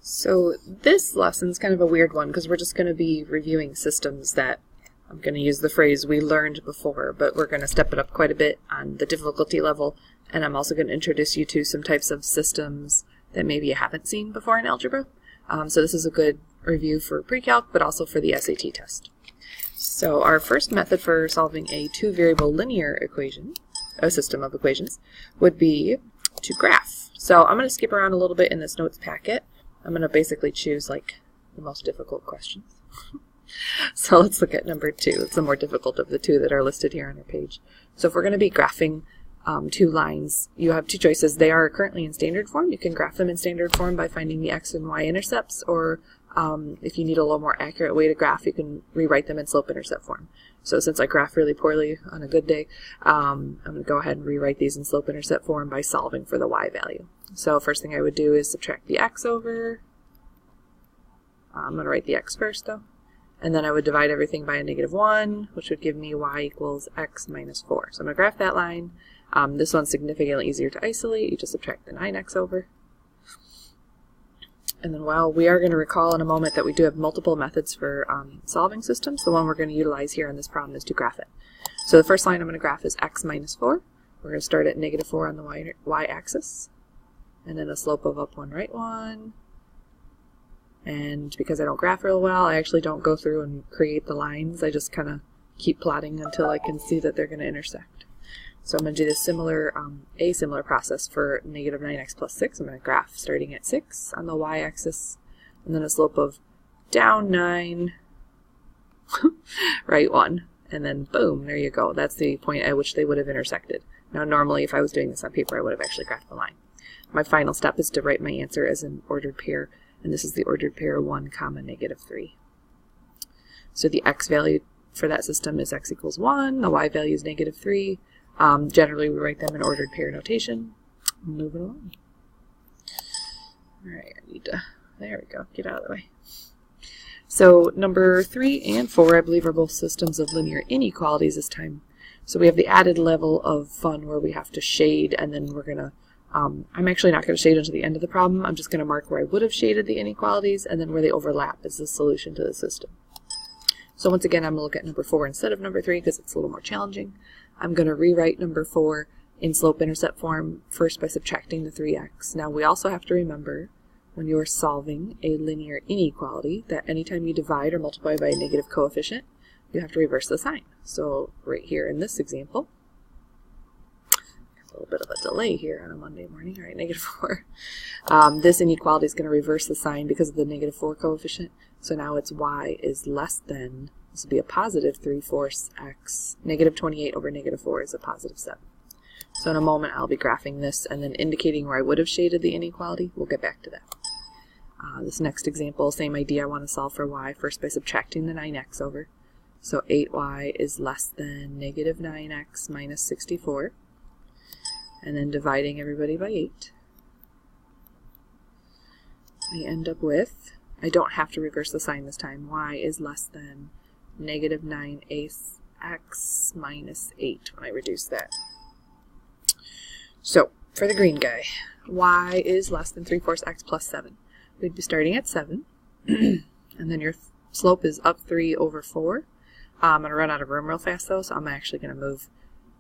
So this lesson's kind of a weird one because we're just going to be reviewing systems that I'm going to use the phrase we learned before, but we're going to step it up quite a bit on the difficulty level, and I'm also going to introduce you to some types of systems that maybe you haven't seen before in algebra. So this is a good review for PreCalc, but also for the SAT test. So our first method for solving a two-variable linear equation, a system of equations, would be to graph. So I'm going to skip around a little bit in this notes packet. I'm going to basically choose like the most difficult questions. So let's look at number 2. It's the more difficult of the two that are listed here on our page. So if we're going to be graphing two lines, you have two choices. They are currently in standard form. You can graph them in standard form by finding the x and y intercepts, or if you need a little more accurate way to graph, you can rewrite them in slope-intercept form. So since I graph really poorly on a good day, I'm going to go ahead and rewrite these in slope-intercept form by solving for the y value. So first thing I would do is subtract the x over. I'm going to write the x first though. And then I would divide everything by a -1, which would give me y equals x minus 4. So I'm going to graph that line. This one's significantly easier to isolate. You just subtract the 9x over. And then while we are going to recall in a moment that we do have multiple methods for solving systems, the one we're going to utilize here on this problem is to graph it. So the first line I'm going to graph is x minus 4. We're going to start at -4 on the y-axis. And then a slope of up 1, right 1. And because I don't graph real well, I actually don't go through and create the lines. I just kind of keep plotting until I can see that they're going to intersect. So I'm going to do this similar process for -9x plus 6. I'm going to graph starting at 6 on the y-axis, and then a slope of down 9, right 1, and then boom, there you go. That's the point at which they would have intersected. Now normally if I was doing this on paper, I would have actually graphed the line. My final step is to write my answer as an ordered pair, and this is the ordered pair 1, -3. So the x value for that system is x equals 1, the y value is -3. Generally we write them in ordered pair notation. Moving along. Alright, I need to, there we go, get out of the way. So number 3 and 4 I believe are both systems of linear inequalities this time. So we have the added level of fun where we have to shade, and then we're going to I'm actually not going to shade until the end of the problem. I'm just going to mark where I would have shaded the inequalities, and then where they overlap is the solution to the system. So once again, I'm going to look at number 4 instead of number 3 because it's a little more challenging. I'm going to rewrite number 4 in slope-intercept form first by subtracting the 3x. Now we also have to remember when you are solving a linear inequality that anytime you divide or multiply by a negative coefficient, you have to reverse the sign. So right here in this example, a little bit of a delay here on a Monday morning. All right, -4. This inequality is going to reverse the sign because of the -4 coefficient. So now it's y is less than, this will be a positive 3/4 x. -28 over -4 is a positive 7. So in a moment I'll be graphing this and then indicating where I would have shaded the inequality. We'll get back to that. This next example, same idea. I want to solve for y first by subtracting the 9x over. So 8y is less than -9x minus 64. And then dividing everybody by 8. I end up with, I don't have to reverse the sign this time, y is less than -9x minus 8 when I reduce that. So, for the green guy, y is less than 3/4 x plus 7. We'd be starting at 7, and then your slope is up 3 over 4. I'm going to run out of room real fast though, so I'm actually going to move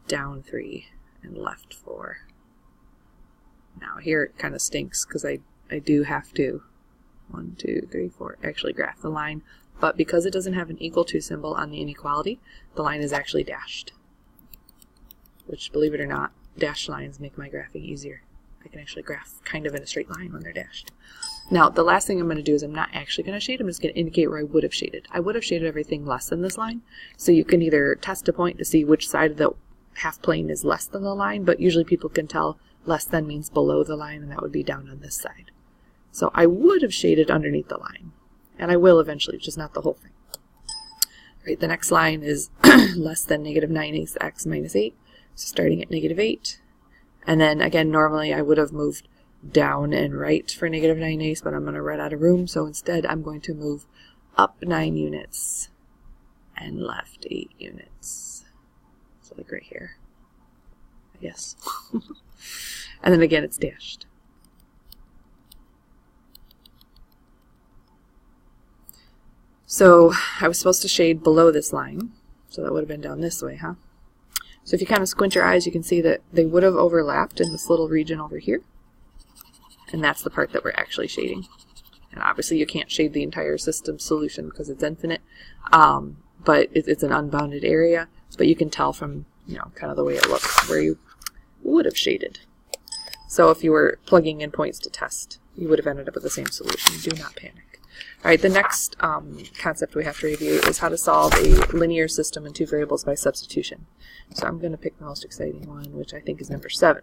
down 3. And left 4. Now here it kind of stinks because I do have to 1, 2, 3, 4 actually graph the line, but because it doesn't have an equal to symbol on the inequality, the line is actually dashed, which, believe it or not, dashed lines make my graphing easier. I can actually graph kind of in a straight line when they're dashed. Now the last thing I'm going to do is I'm not actually going to shade, I'm just going to indicate where I would have shaded. I would have shaded everything less than this line, so you can either test a point to see which side of the half plane is less than the line, but usually people can tell less than means below the line, and that would be down on this side. So I would have shaded underneath the line, and I will eventually, just not the whole thing. Right, the next line is less than -9x minus 8, so starting at -8. And then again, normally I would have moved down and right for -9x, but I'm going to run out of room, so instead I'm going to move up 9 units and left 8 units. Like right here, I guess. And then again it's dashed. So I was supposed to shade below this line, so that would have been down this way, huh? So if you kind of squint your eyes, you can see that they would have overlapped in this little region over here. And that's the part that we're actually shading. And obviously you can't shade the entire system solution because it's infinite, but it's an unbounded area. But you can tell from, you know, kind of the way it looks where you would have shaded. So if you were plugging in points to test, you would have ended up with the same solution. Do not panic. All right, the next concept we have to review is how to solve a linear system in two variables by substitution. So I'm going to pick the most exciting one, which I think is number 7.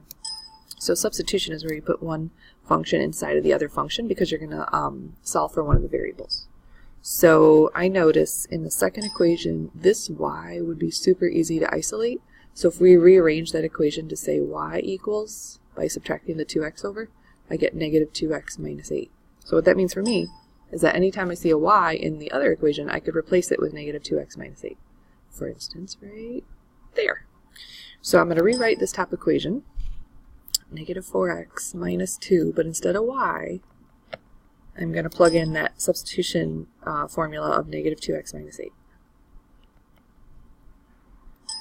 So substitution is where you put one function inside of the other function because you're going to solve for one of the variables. So I notice in the second equation, this y would be super easy to isolate. So if we rearrange that equation to say y equals, by subtracting the 2x over, I get negative 2x minus 8. So what that means for me is that anytime I see a y in the other equation, I could replace it with negative 2x minus 8. For instance, right there. So I'm going to rewrite this top equation, negative 4x minus 2, but instead of y, I'm going to plug in that substitution formula of negative 2x minus 8.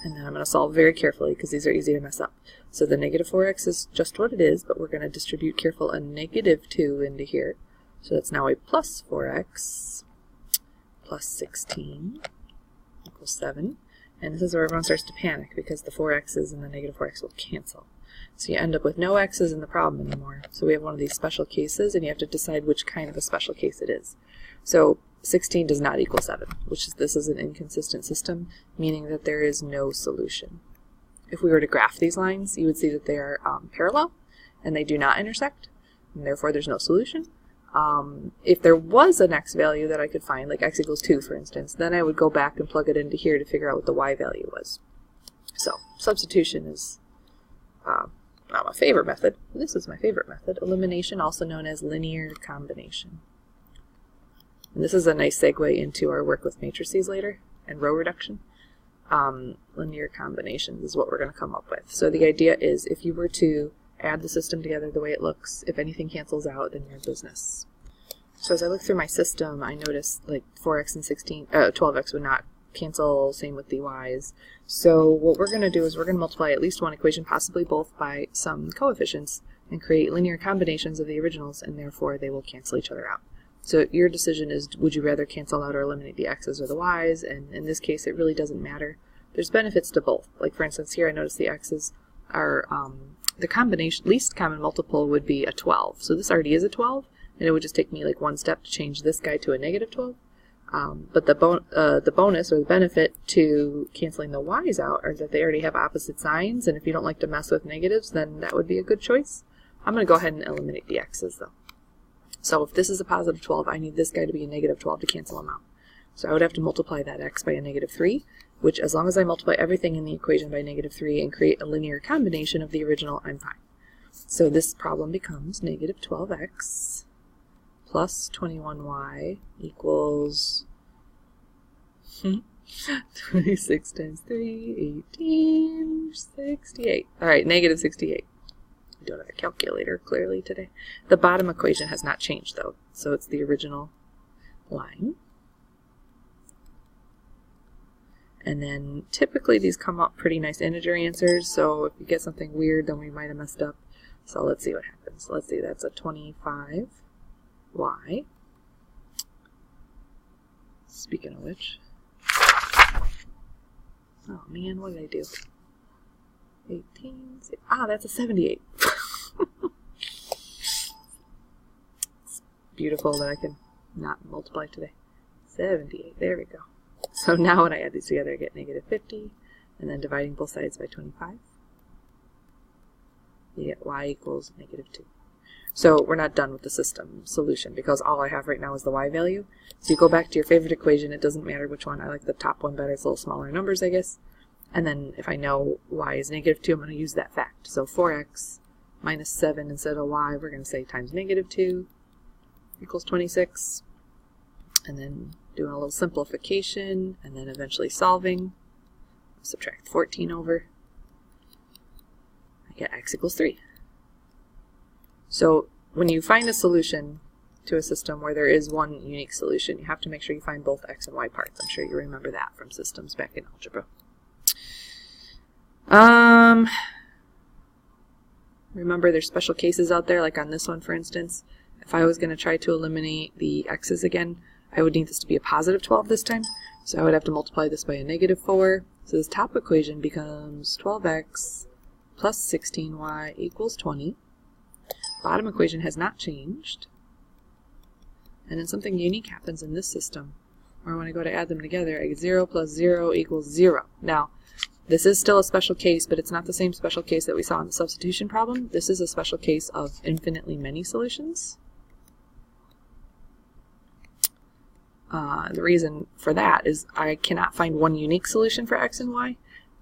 And then I'm going to solve very carefully because these are easy to mess up. So the negative 4x is just what it is, but we're going to distribute careful a negative 2 into here. So that's now a plus 4x plus 16 equals 7. And this is where everyone starts to panic because the 4x's and the negative 4x will cancel. So you end up with no x's in the problem anymore. So we have one of these special cases, and you have to decide which kind of a special case it is. So 16 does not equal 7, which is this is an inconsistent system, meaning that there is no solution. If we were to graph these lines, you would see that they are parallel, and they do not intersect, and therefore there's no solution. If there was an x value that I could find, like x equals 2 for instance, then I would go back and plug it into here to figure out what the y value was. So substitution is not my favorite method. This is my favorite method, elimination, also known as linear combination. And this is a nice segue into our work with matrices later and row reduction. Linear combinations is what we're going to come up with. So the idea is if you were to add the system together the way it looks, if anything cancels out, then you're in business. So as I look through my system, I noticed like 4x and 12x would not cancel, same with the y's. So what we're going to do is we're going to multiply at least one equation, possibly both, by some coefficients and create linear combinations of the originals, and therefore they will cancel each other out. So your decision is, would you rather cancel out or eliminate the x's or the y's? And in this case, it really doesn't matter. There's benefits to both. Like for instance, here I notice the x's are, the combination, least common multiple would be a 12. So this already is a 12, and it would just take me like one step to change this guy to a negative 12. But the bonus or the benefit to canceling the y's out are that they already have opposite signs, and if you don't like to mess with negatives, then that would be a good choice. I'm going to go ahead and eliminate the x's though. So if this is a positive 12, I need this guy to be a negative 12 to cancel them out. So I would have to multiply that x by a negative 3, which as long as I multiply everything in the equation by negative 3 and create a linear combination of the original, I'm fine. So this problem becomes negative 12x plus 21y equals 26 times 3, 18, 68. All right, negative 68. I don't have a calculator clearly today. The bottom equation has not changed though, so it's the original line. And then typically these come up pretty nice integer answers, so if you get something weird, then we might have messed up. So let's see what happens. Let's see, that's a 25y. Speaking of which, oh man, what did I do? 18, that's a 78. It's beautiful that I can not multiply today. 78, there we go. So now when I add these together, I get negative 50, and then dividing both sides by 25, you get y equals negative 2. So we're not done with the system solution because all I have right now is the y value. So you go back to your favorite equation. It doesn't matter which one. I like the top one better. It's a little smaller numbers, I guess. And then if I know y is negative 2, I'm going to use that fact. So 4x minus 7 instead of y, we're going to say times negative 2 equals 26. And then doing a little simplification, and then eventually solving. Subtract 14 over. I get x equals 3. So when you find a solution, to a system where there is one unique solution, you have to make sure you find both x and y parts. I'm sure you remember that from systems back in algebra. Remember there's special cases out there, like on this one for instance. If I was going to try to eliminate the x's again, I would need this to be a positive 12 this time. So I would have to multiply this by a negative 4. So this top equation becomes 12x plus 16y equals 20. Bottom equation has not changed. And then something unique happens in this system, where when I go to add them together, I get 0 plus 0 equals 0. Now, this is still a special case, but it's not the same special case that we saw in the substitution problem. This is a special case of infinitely many solutions. The reason for that is I cannot find one unique solution for x and y.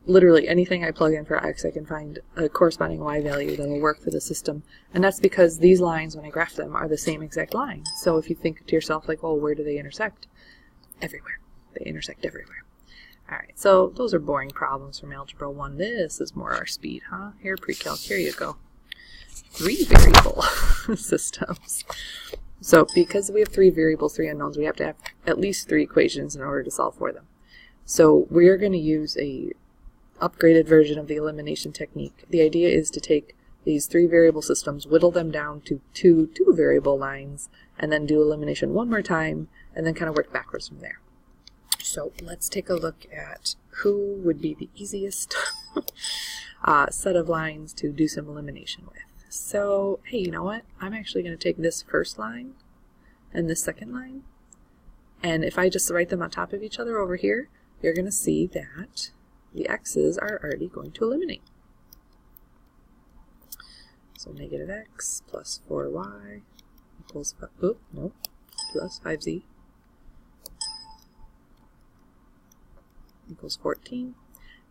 Literally anything I plug in for x, I can find a corresponding y value that will work for the system. And that's because these lines, when I graph them, are the same exact line. So if you think to yourself, like, well, where do they intersect? Everywhere. They intersect everywhere. Alright, so those are boring problems from Algebra 1. This is more our speed, huh? Here, PreCalc, here you go. 3 variable systems. So because we have 3 variables, 3 unknowns, we have to have at least 3 equations in order to solve for them. So we're going to use a upgraded version of the elimination technique. The idea is to take these 3 variable systems, whittle them down to 2 variable lines, and then do elimination one more time, and then kind of work backwards from there. So let's take a look at who would be the easiest set of lines to do some elimination with. So, hey, you know what? I'm actually going to take this first line and this second line, and if I just write them on top of each other over here, you're going to see that the x's are already going to eliminate. So negative x plus 4y equals, plus 5z equals 14.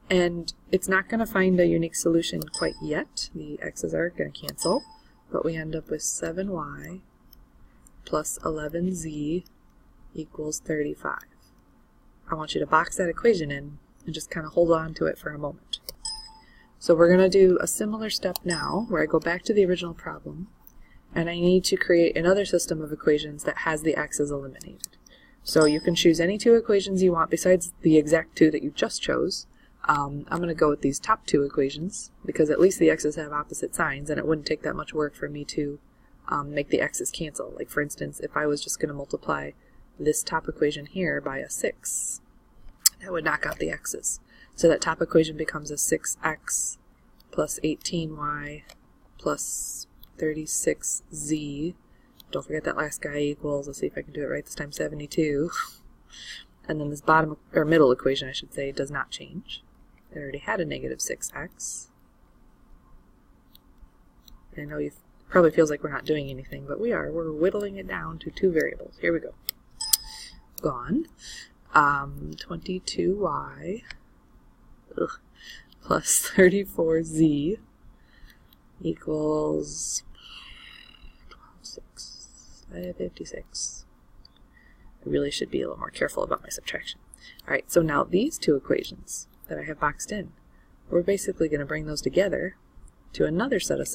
And it's not going to find a unique solution quite yet. The x's are going to cancel, but we end up with 7y plus 11z equals 35. I want you to box that equation in and just kind of hold on to it for a moment. So we're going to do a similar step now, where I go back to the original problem, and I need to create another system of equations that has the x's eliminated. So you can choose any 2 equations you want besides the exact 2 that you just chose. I'm going to go with these top 2 equations, because at least the x's have opposite signs, and it wouldn't take that much work for me to make the x's cancel. Like for instance, if I was just going to multiply this top equation here by a 6, that would knock out the x's. So that top equation becomes a 6x plus 18y plus 36z. Don't forget that last guy equals, let's see if I can do it right this time, 72. And then this bottom, or middle equation I should say, does not change. It already had a negative 6x. I know you probably feels like we're not doing anything, but we are. We're whittling it down to 2 variables. Here we go. Gone. 22y plus 34z equals 56. I really should be a little more careful about my subtraction. Alright, so now these 2 equations that I have boxed in, we're basically going to bring those together to another set of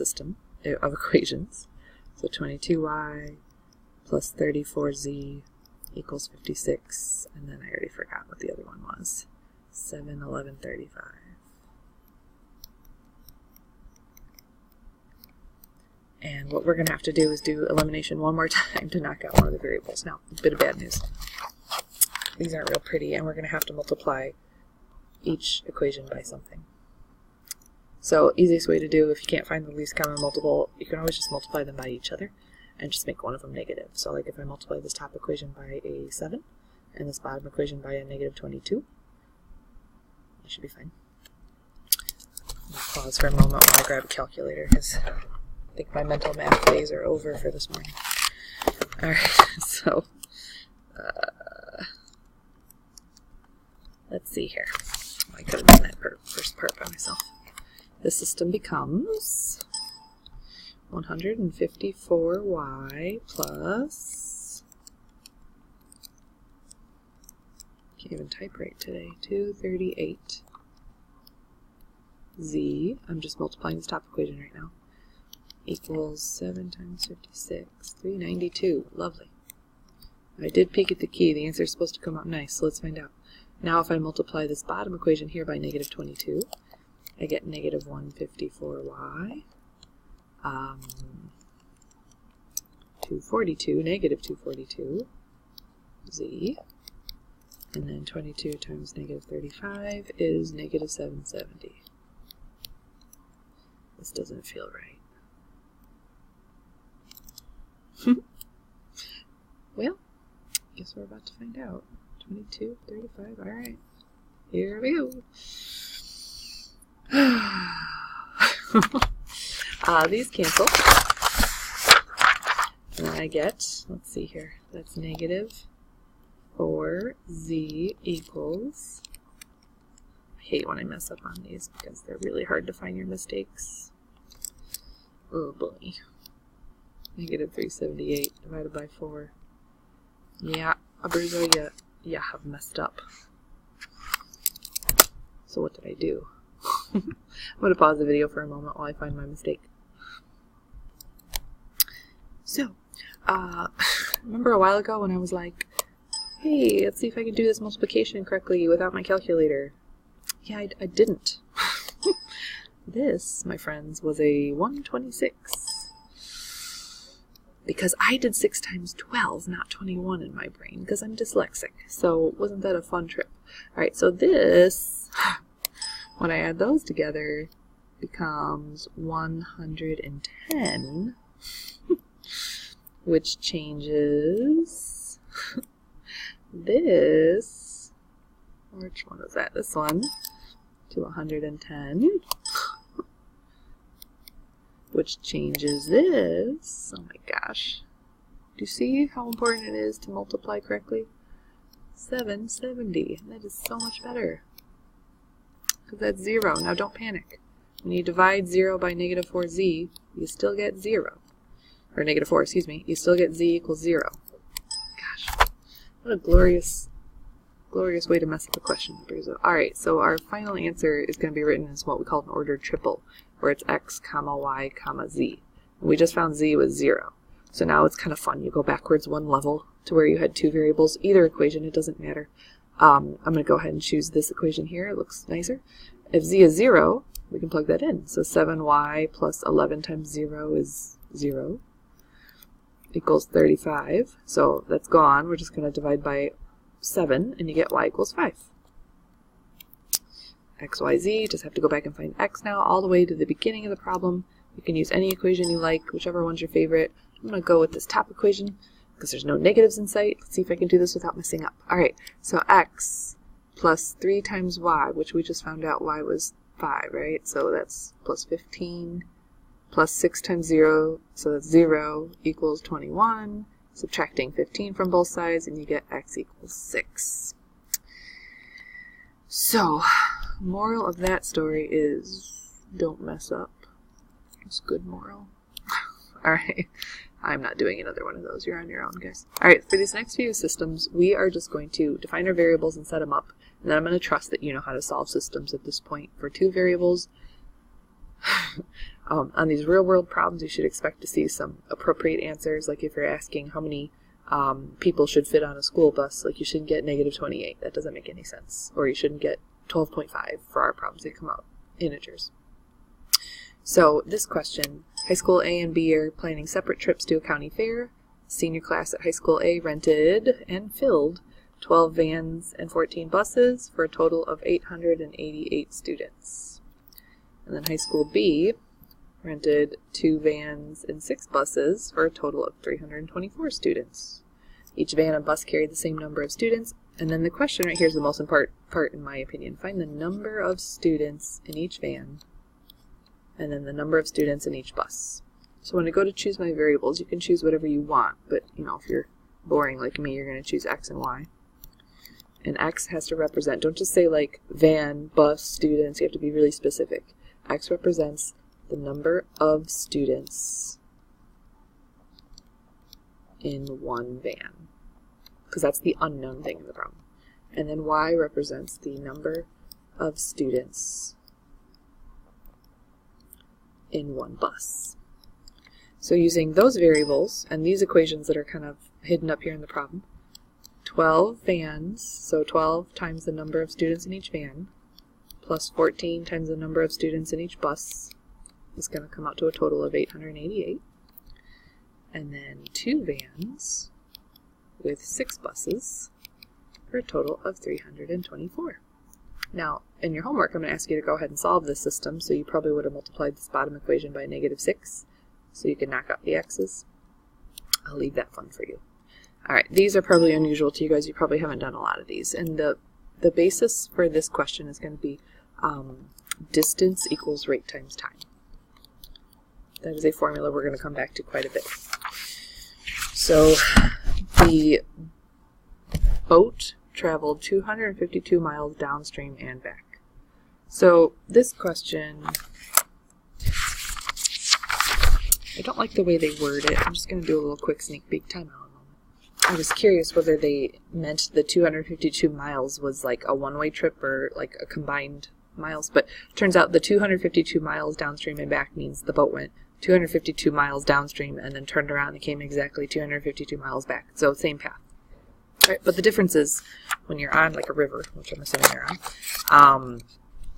equations. So 22y plus 34z equals 56, and then I already forgot what the other one was. 7, 11, 35. And what we're going to have to do is do elimination one more time to knock out one of the variables. Now, a bit of bad news. These aren't real pretty, and we're going to have to multiply each equation by something. So, easiest way to do, if you can't find the least common multiple, you can always just multiply them by each other and just make one of them negative. So like if I multiply this top equation by a 7 and this bottom equation by a negative 22, that should be fine. I'll pause for a moment while I grab a calculator, because I think my mental math days are over for this morning. Alright, so let's see here. I could have done that first part by myself. The system becomes 154y plus, can't even type right today, 238z, I'm just multiplying this top equation right now, equals 7 times 56, 392. Lovely. I did peek at the key. The answer is supposed to come out nice, so let's find out. Now if I multiply this bottom equation here by negative 22, I get negative 154y. 242, negative 242, z. And then 22 times negative 35 is negative 770. This doesn't feel right. Well, guess we're about to find out. 22, 35, alright. Here we go. These cancel. And I get, let's see here, that's negative 4z equals, I hate when I mess up on these because they're really hard to find your mistakes. Oh boy. Negative 378 divided by 4. Yeah, Abruzzo, you have messed up. So what did I do? I'm going to pause the video for a moment while I find my mistake. So, remember a while ago when I was like, hey, let's see if I can do this multiplication correctly without my calculator. Yeah, I didn't. This, my friends, was a 126. Because I did 6 times 12, not 21 in my brain, because I'm dyslexic. So wasn't that a fun trip? Alright, so this, when I add those together, becomes 110, which changes this, which one was that? This one, to 110, which changes this. Oh my gosh. Do you see how important it is to multiply correctly? 770. That is so much better. Because that's 0. Now don't panic. When you divide 0 by negative 4z, you still get 0. Or negative 4, excuse me. You still get z equals 0. Gosh. What a glorious way to mess up a question. Alright, so our final answer is going to be written as what we call an ordered triple, where it's x, comma, y, comma, z. And we just found z was 0. So now it's kind of fun. You go backwards one level to where you had 2 variables. Either equation, it doesn't matter. I'm going to go ahead and choose this equation here. It looks nicer. If z is 0, we can plug that in. So 7y plus 11 times 0 is 0. Equals 35. So that's gone. We're just going to divide by 7, and you get y equals 5. X, y, z. Just have to go back and find x now, all the way to the beginning of the problem. You can use any equation you like, whichever one's your favorite. I'm going to go with this top equation, because there's no negatives in sight. Let's see if I can do this without messing up. Alright, so x plus 3 times y, which we just found out y was 5, right? So that's plus 15, plus 6 times 0, so that's 0, equals 21. Subtracting 15 from both sides, and you get x equals 6. So, moral of that story is don't mess up. It's a good moral. Alright, I'm not doing another one of those. You're on your own, guys. Alright, for these next few systems, we are just going to define our variables and set them up. And then I'm going to trust that you know how to solve systems at this point. For 2 variables, on these real-world problems, you should expect to see some appropriate answers. Like if you're asking how many people should fit on a school bus, like you shouldn't get negative 28. That doesn't make any sense. Or you shouldn't get 12.5 for our problems. They come out integers. So this question, high school A and B are planning separate trips to a county fair. Senior class at high school A rented and filled 12 vans and 14 buses for a total of 888 students. And then high school B rented 2 vans and 6 buses for a total of 324 students. Each van and bus carried the same number of students. And then the question right here is the most important part in my opinion. Find the number of students in each van and then the number of students in each bus. So when I go to choose my variables, you can choose whatever you want, but you know, if you're boring like me, you're going to choose x and y. And x has to represent, don't just say like van, bus, students, you have to be really specific. X represents the number of students in one van, because that's the unknown thing in the problem. And then y represents the number of students in one bus. So using those variables and these equations that are kind of hidden up here in the problem, 12 vans, so 12 times the number of students in each van, plus 14 times the number of students in each bus is going to come out to a total of 888. And then 2 vans with 6 buses for a total of 324. Now, in your homework, I'm going to ask you to go ahead and solve this system, so you probably would have multiplied this bottom equation by -6, so you can knock out the x's. I'll leave that fun for you. Alright, these are probably unusual to you guys. You probably haven't done a lot of these. And the basis for this question is going to be distance equals rate times time. That is a formula we're going to come back to quite a bit. So, the boat traveled 252 miles downstream and back. So, this question, I don't like the way they word it. I'm just going to do a little quick sneak peek. Time out a moment. I was curious whether they meant the 252 miles was like a one-way trip or like a combined miles, but it turns out the 252 miles downstream and back means the boat went 252 miles downstream and then turned around and came exactly 252 miles back. So same path. Right, but the difference is when you're on like a river, which I'm assuming you're on,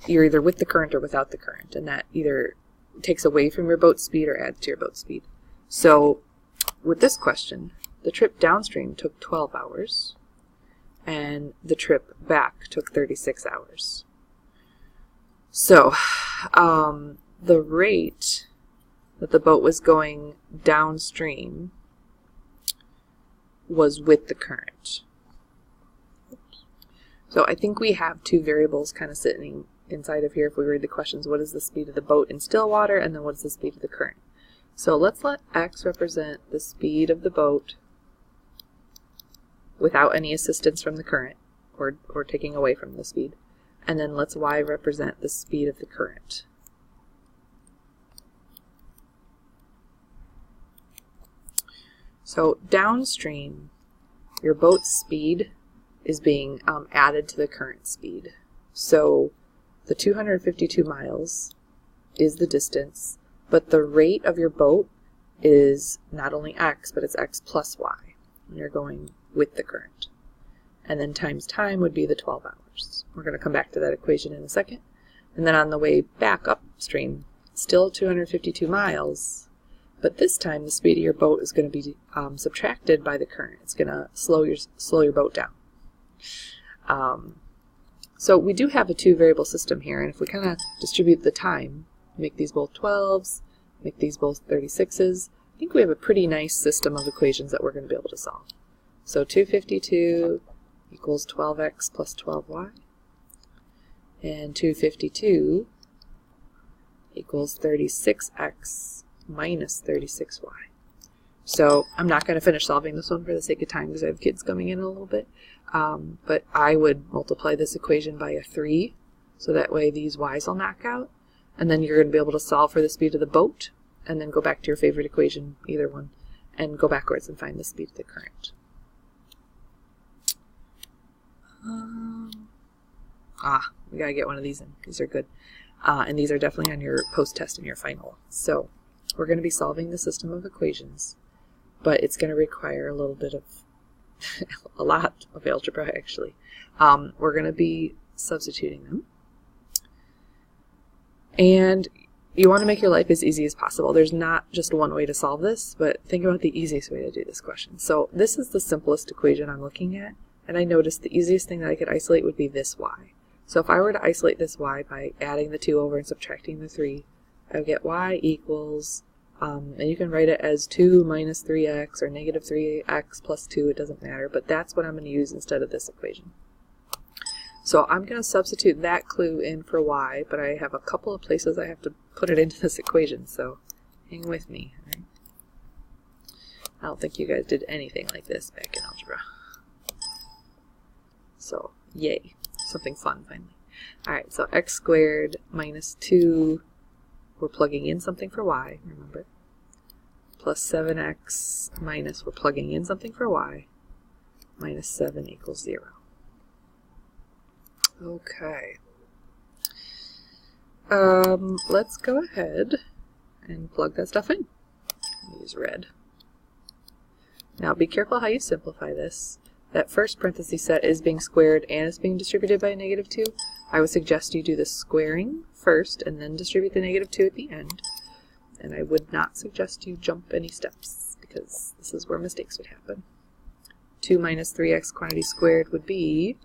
you're either with the current or without the current, and that either takes away from your boat's speed or adds to your boat's speed. So with this question, the trip downstream took 12 hours and the trip back took 36 hours. So the rate that the boat was going downstream was with the current. So I think we have two variables kind of sitting inside of here if we read the questions. What is the speed of the boat in still water, and then what is the speed of the current? So let's let x represent the speed of the boat without any assistance from the current or taking away from the speed. And then let's y represent the speed of the current. So downstream, your boat's speed is being added to the current speed. So the 252 miles is the distance, but the rate of your boat is not only x, but it's x plus y. And you're going with the current. And then times time would be the 12 hours. We're going to come back to that equation in a second. And then on the way back upstream, still 252 miles, but this time the speed of your boat is going to be subtracted by the current. It's going to slow your boat down. So we do have a two-variable system here, and if we kind of distribute the time, make these both 12s, make these both 36s, I think we have a pretty nice system of equations that we're going to be able to solve. So 252 equals 12x plus 12y, and 252 equals 36x minus 36y. So I'm not going to finish solving this one for the sake of time because I have kids coming in a little bit, but I would multiply this equation by a 3, so that way these y's will knock out, and then you're going to be able to solve for the speed of the boat, and then go back to your favorite equation, either one, and go backwards and find the speed of the current. We gotta get one of these in. These are good. And these are definitely on your post-test and your final. So we're going to be solving the system of equations, but it's going to require a little bit of, a lot of algebra actually. We're going to be substituting them. And you want to make your life as easy as possible. There's not just one way to solve this, but think about the easiest way to do this question. So this is the simplest equation I'm looking at, and I noticed the easiest thing that I could isolate would be this y. So if I were to isolate this y by adding the 2 over and subtracting the 3, I would get y equals, and you can write it as 2 minus 3x or negative 3x plus 2, it doesn't matter, but that's what I'm going to use instead of this equation. So I'm going to substitute that clue in for y, but I have a couple of places I have to put it into this equation, so hang with me. Right? I don't think you guys did anything like this back in algebra. So, yay. Something fun, finally. Alright, so x squared minus 2, we're plugging in something for y, remember, plus 7x minus, we're plugging in something for y, minus 7 equals 0. Okay. Let's go ahead and plug that stuff in. Use red. Now be careful how you simplify this. That first parenthesis set is being squared and is being distributed by a -2. I would suggest you do the squaring first and then distribute the -2 at the end. And I would not suggest you jump any steps, because this is where mistakes would happen. 2 minus 3x quantity squared would be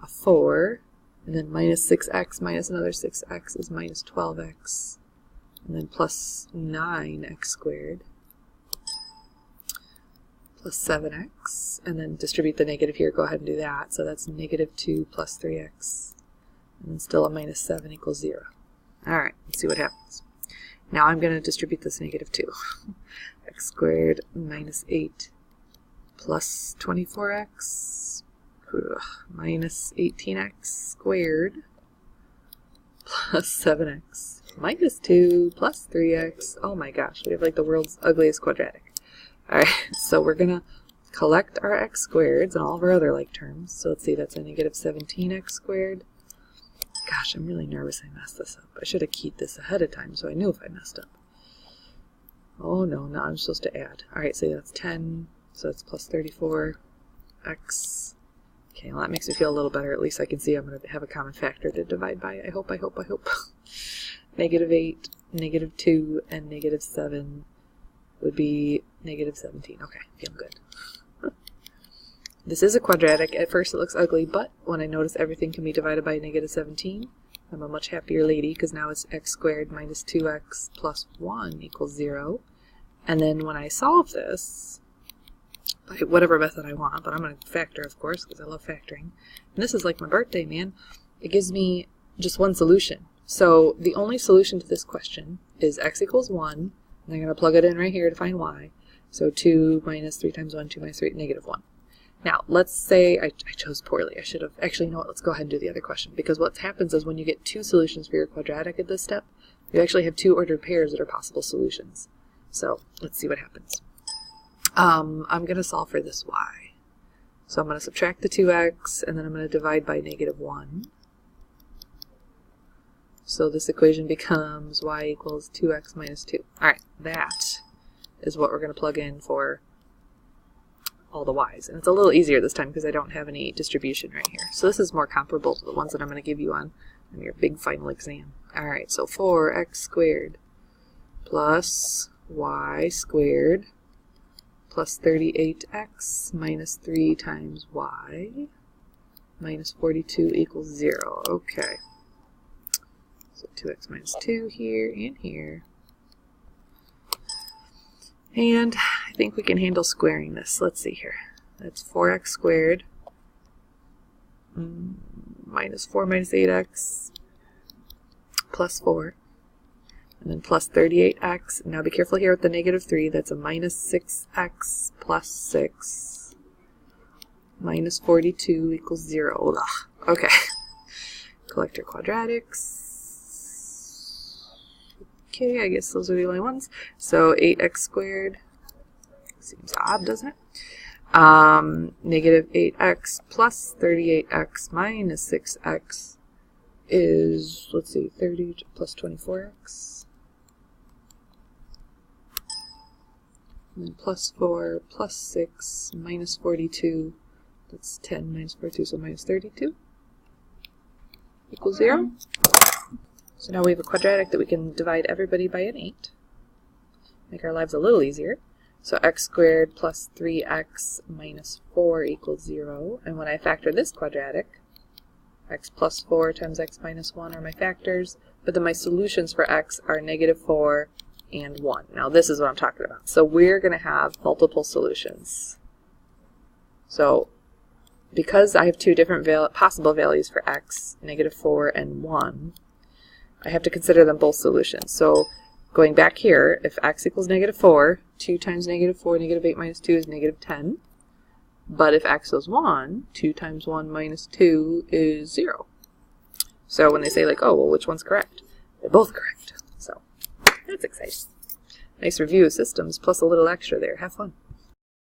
a 4, and then minus 6x minus another 6x is minus 12x, and then plus 9x squared plus 7x, and then distribute the negative here, go ahead and do that. So that's -2 plus 3x, and then still a minus 7 equals 0. Alright, let's see what happens. Now I'm going to distribute this -2. X squared minus 8 plus 24x minus 18x squared plus 7x minus 2 plus 3x. Oh my gosh, we have like the world's ugliest quadratic. Alright, so we're going to collect our x squareds and all of our other like terms. So let's see, that's a -17x squared. Gosh, I'm really nervous I messed this up. I should have keyed this ahead of time so I knew if I messed up. Oh no, now I'm supposed to add. Alright, so that's 10, so it's plus 34x. Okay, well that makes me feel a little better. At least I can see I'm going to have a common factor to divide by. I hope. -8, -2, and -7 would be -17. Okay, feeling good. This is a quadratic. At first it looks ugly, but when I notice everything can be divided by -17, I'm a much happier lady, because now it's x squared minus 2x plus 1 equals 0. And then when I solve this, by whatever method I want, but I'm going to factor, of course, because I love factoring. And this is like my birthday, man. It gives me just one solution. So the only solution to this question is x equals 1, and I'm going to plug it in right here to find y. So 2 minus 3 times 1, 2 minus 3, -1. Now, let's say I chose poorly. I should have, actually, you know what, let's go ahead and do the other question, because what happens is when you get 2 solutions for your quadratic at this step, you actually have 2 ordered pairs that are possible solutions. So, let's see what happens. I'm going to solve for this y. So I'm going to subtract the 2x, and then I'm going to divide by -1. So this equation becomes y equals 2x minus 2. Alright, that is what we're going to plug in for all the y's. And it's a little easier this time because I don't have any distribution right here. So this is more comparable to the ones that I'm going to give you on your big final exam. Alright, so 4x squared plus y squared plus 38x minus 3 times y minus 42 equals 0. Okay. So 2x minus 2 here and here. And I think we can handle squaring this. Let's see here. That's 4x squared minus 4 minus 8x plus 4. And then plus 38x. Now be careful here with the -3. That's a minus 6x plus 6 minus 42 equals 0. Ugh. Okay. Collect your quadratics. Okay, I guess those are the only ones. So 8x squared seems odd, doesn't it? -8x plus 38x minus 6x is, let's see, 30 plus 24x. And then plus 4 plus 6 minus 42. That's 10 minus 42, so minus 32 equals 0. So now we have a quadratic that we can divide everybody by an 8. Make our lives a little easier. So x squared plus 3x minus 4 equals 0. And when I factor this quadratic, x plus 4 times x minus 1 are my factors, but then my solutions for x are -4 and 1. Now this is what I'm talking about. So we're going to have multiple solutions. So because I have 2 different possible values for x, -4 and 1, I have to consider them both solutions. So going back here, if x equals -4, 2 times -4, -8 minus 2 is -10. But if x is 1, 2 times 1 minus 2 is 0. So when they say like, oh, well, which one's correct? They're both correct. So that's exciting. Nice review of systems plus a little extra there. Have fun.